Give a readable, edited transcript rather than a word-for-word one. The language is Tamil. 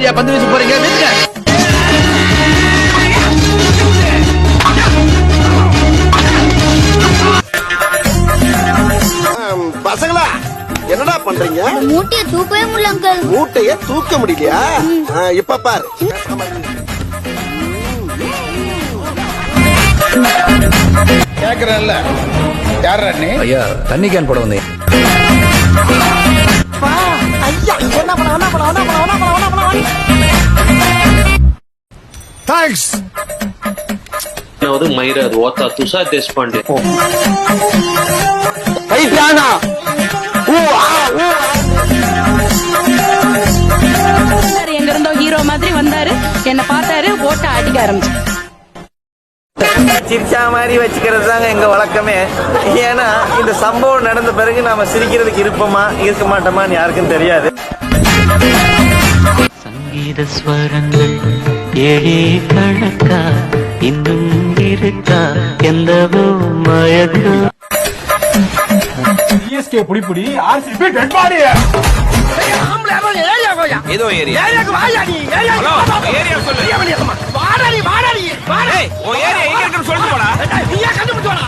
யாரையா பந்து வீச போறீங்க? வீசுங்க. பசங்களா என்னடா பண்றீங்க? மூட்டையை தூக்கவே முடியல அங்கிள். மூட்டைய தூக்க முடியலையா? இப்ப பாரு. கேக்குறேன்ல, யாரா நீ? ஐயா, தண்ணி கேன் போட வந்தேன். தேங்க்ஸ். ಮೈರಾ ಓತಾ ತುಷಾರ್ ದೇಶಪಾಂಡೆ எங்க இருந்தோ ஹீரோ மாதிரி வந்தாரு, என்ன பார்த்தாரு, ஓட்ட அடிக்க ஆரம்பிச்சு. சிரிச்சா மாதிரி வச்சுக்கிறது தாங்க எங்க வழக்கமே. ஏன்னா இந்த சம்பவம் நடந்த பிறகு நாம சிரிக்கிறதுக்கு இருப்போமா இருக்க மாட்டோமான்னு யாருக்கும் தெரியாது. சங்கீத ஸ்வரங்கள் ஏழே கணக்கா இன்னும் இருக்கா எந்தவோ மயக்கம். சிஎஸ்கே புடிப்புடி ஆர்சிபி டெட் பாடி. ஏதோ ஏரியா. ஏரியாக்கு வாயா நீ. ஹலோ, ஏரியா சொல்லு. வாடா நீ. ஏய், ஓ ஏரியா எங்க இருக்குன்னு சொல்லிட்டு போடா. நீயா கண்டுபிடிச்சு வாடா.